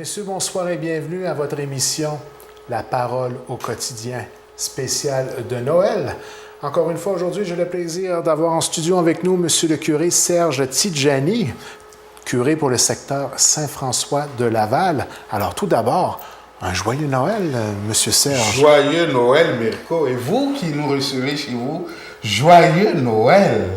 Messieurs, bonsoir et bienvenue à votre émission La parole au quotidien spéciale de Noël. Encore une fois, aujourd'hui, j'ai le plaisir d'avoir en studio avec nous Monsieur le curé Serge Tidjani, curé pour le secteur Saint-François de Laval. Alors, tout d'abord, un joyeux Noël, Monsieur Serge. Joyeux Noël, Mirko. Et vous qui nous recevez chez vous, joyeux Noël.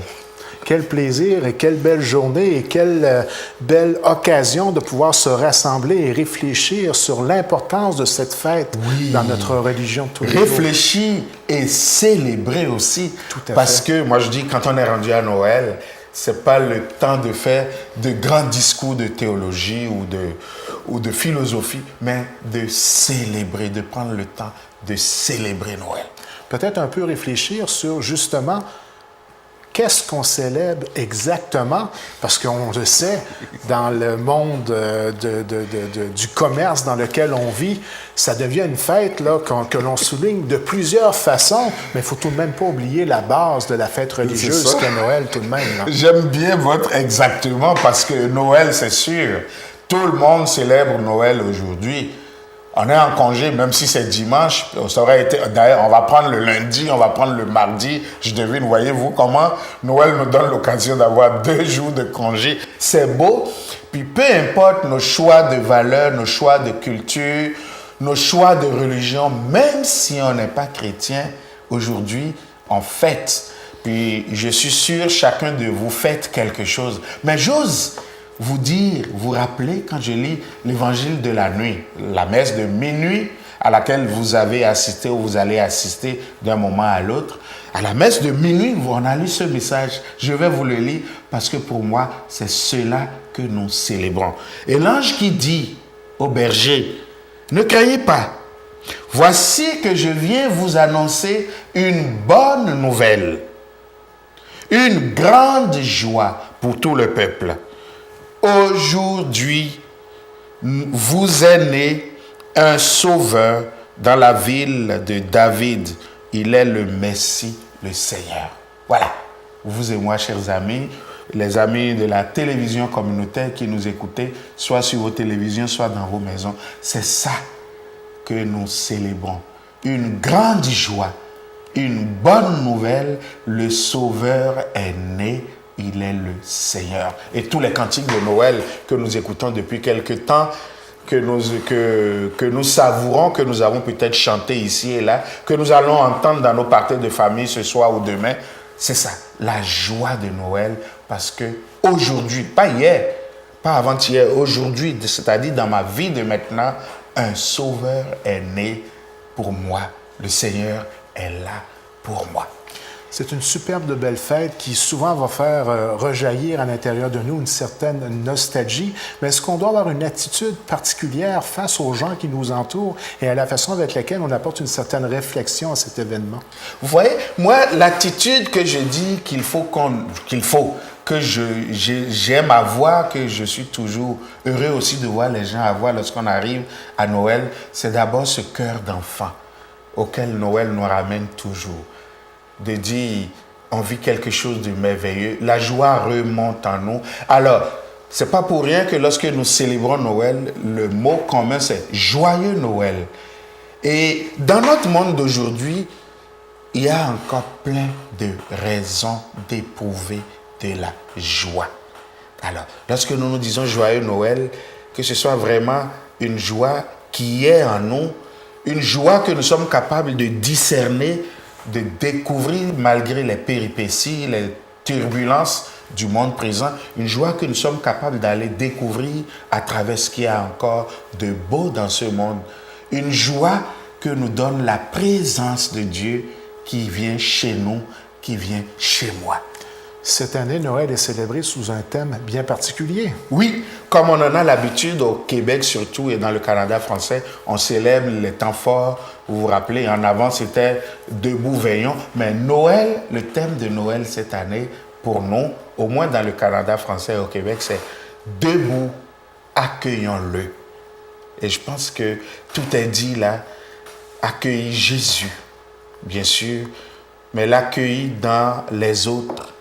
Quel plaisir et quelle belle journée et quelle belle occasion de pouvoir se rassembler et réfléchir sur l'importance de cette fête dans notre religion de tous les jours. Réfléchir et célébrer aussi. Tout à Parce fait. que moi je dis, quand on est rendu à Noël, c'est pas le temps de faire de grands discours de théologie ou de philosophie, mais de célébrer, de prendre le temps de célébrer Noël. Peut-être un peu réfléchir sur justement qu'est-ce qu'on célèbre exactement? Parce qu'on le sait, dans le monde du commerce dans lequel on vit, ça devient une fête là, que l'on souligne de plusieurs façons, mais il ne faut tout de même pas oublier la base de la fête religieuse qu'est Noël tout de même. Là. J'aime bien votre exactement parce que Noël, c'est sûr, tout le monde célèbre Noël aujourd'hui. On est en congé, même si c'est dimanche, ça aurait été... D'ailleurs, on va prendre le lundi, on va prendre le mardi. Je devine, voyez-vous comment Noël nous donne l'occasion d'avoir 2 jours de congé. C'est beau. Puis peu importe nos choix de valeurs, nos choix de culture, nos choix de religion, même si on n'est pas chrétien, aujourd'hui, on fête. Puis je suis sûr, chacun de vous fête quelque chose. Mais j'ose vous dire, vous rappeler, quand je lis l'évangile de la nuit, la messe de minuit à laquelle vous avez assisté ou vous allez assister d'un moment à l'autre, à la messe de minuit, on a lu ce message. Je vais vous le lire parce que pour moi, c'est cela que nous célébrons. Et l'ange qui dit au berger, ne craignez pas, voici que je viens vous annoncer une bonne nouvelle, une grande joie pour tout le peuple. Aujourd'hui, vous est né un sauveur dans la ville de David. Il est le Messie, le Seigneur. Voilà. Vous et moi, chers amis, les amis de la télévision communautaire qui nous écoutez, soit sur vos télévisions, soit dans vos maisons, c'est ça que nous célébrons. Une grande joie, une bonne nouvelle, le Sauveur est né. Il est le Seigneur. Et tous les cantiques de Noël que nous écoutons depuis quelque temps, que nous savourons, que nous avons peut-être chanté ici et là, que nous allons entendre dans nos parties de famille ce soir ou demain, c'est ça, la joie de Noël, parce que aujourd'hui, pas hier, pas avant-hier, aujourd'hui, c'est-à-dire dans ma vie de maintenant, un sauveur est né pour moi. Le Seigneur est là pour moi. C'est une superbe de belle fête qui souvent va faire rejaillir à l'intérieur de nous une certaine nostalgie. Mais est-ce qu'on doit avoir une attitude particulière face aux gens qui nous entourent et à la façon avec laquelle on apporte une certaine réflexion à cet événement? Vous voyez, moi, l'attitude que je dis que j'aime avoir, que je suis toujours heureux aussi de voir les gens avoir lorsqu'on arrive à Noël, c'est d'abord ce cœur d'enfant auquel Noël nous ramène toujours. De dire, on vit quelque chose de merveilleux, la joie remonte en nous. Alors, c'est pas pour rien que lorsque nous célébrons Noël, le mot commun c'est joyeux Noël. Et dans notre monde d'aujourd'hui, il y a encore plein de raisons d'éprouver de la joie. Alors, lorsque nous nous disons joyeux Noël, que ce soit vraiment une joie qui est en nous, une joie que nous sommes capables de discerner, de découvrir malgré les péripéties, les turbulences du monde présent, une joie que nous sommes capables d'aller découvrir à travers ce qu'il y a encore de beau dans ce monde. Une joie que nous donne la présence de Dieu qui vient chez nous, qui vient chez moi. Cette année, Noël est célébré sous un thème bien particulier. Oui, comme on en a l'habitude au Québec surtout et dans le Canada français, on célèbre les temps forts. Vous vous rappelez, en avant c'était Debout veillons. Mais Noël, le thème de Noël cette année, pour nous, au moins dans le Canada français et au Québec, c'est Debout, accueillons-le. Et je pense que tout est dit là, accueillir Jésus, bien sûr, mais l'accueillir dans les autres.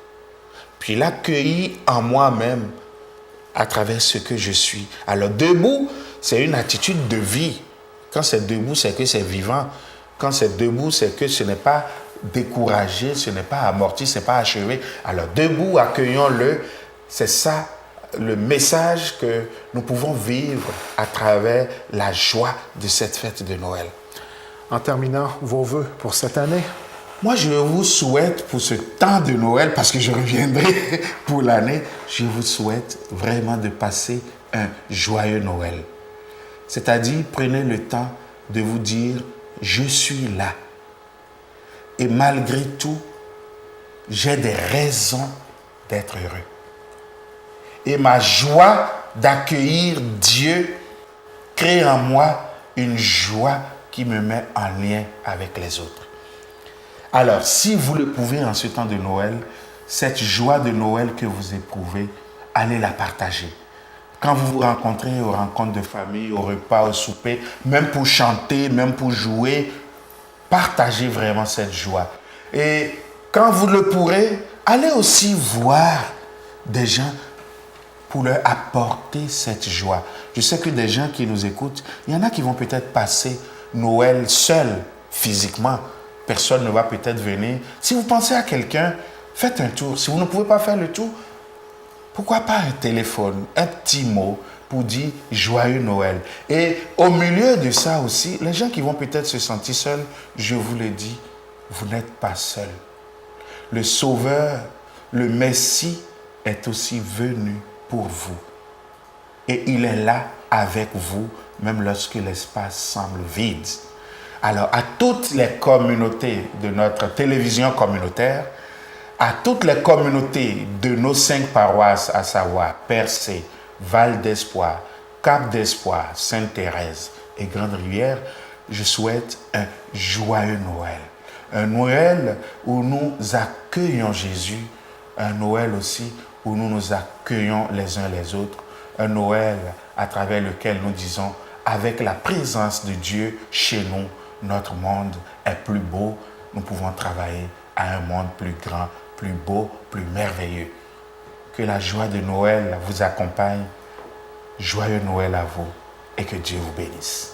Puis l'accueillir en moi-même à travers ce que je suis. Alors, debout, c'est une attitude de vie. Quand c'est debout, c'est que c'est vivant. Quand c'est debout, c'est que ce n'est pas découragé, ce n'est pas amorti, ce n'est pas achevé. Alors debout, accueillons-le. C'est ça le message que nous pouvons vivre à travers la joie de cette fête de Noël. En terminant, vos vœux pour cette année? Moi, je vous souhaite pour ce temps de Noël, parce que je reviendrai pour l'année, je vous souhaite vraiment de passer un joyeux Noël. C'est-à-dire, prenez le temps de vous dire, je suis là. Et malgré tout, j'ai des raisons d'être heureux. Et ma joie d'accueillir Dieu crée en moi une joie qui me met en lien avec les autres. Alors, si vous le pouvez en ce temps de Noël, cette joie de Noël que vous éprouvez, allez la partager. Quand vous vous rencontrez aux rencontres de famille, au repas, au souper, même pour chanter, même pour jouer, partagez vraiment cette joie. Et quand vous le pourrez, allez aussi voir des gens pour leur apporter cette joie. Je sais que des gens qui nous écoutent, il y en a qui vont peut-être passer Noël seuls, physiquement. Personne ne va peut-être venir. Si vous pensez à quelqu'un, faites un tour. Si vous ne pouvez pas faire le tour, pourquoi pas un téléphone, un petit mot pour dire joyeux Noël. Et au milieu de ça aussi, les gens qui vont peut-être se sentir seuls, je vous le dis, vous n'êtes pas seuls. Le Sauveur, le Messie est aussi venu pour vous. Et il est là avec vous, même lorsque l'espace semble vide. Alors, à toutes les communautés de notre télévision communautaire, à toutes les communautés de nos 5 paroisses, à savoir Percé, Val d'Espoir, Cap d'Espoir, Sainte-Thérèse et Grande-Rivière, je souhaite un joyeux Noël. Un Noël où nous accueillons Jésus, un Noël aussi où nous nous accueillons les uns les autres, un Noël à travers lequel nous disons, avec la présence de Dieu chez nous, notre monde est plus beau, nous pouvons travailler à un monde plus grand, plus beau, plus merveilleux. Que la joie de Noël vous accompagne. Joyeux Noël à vous et que Dieu vous bénisse.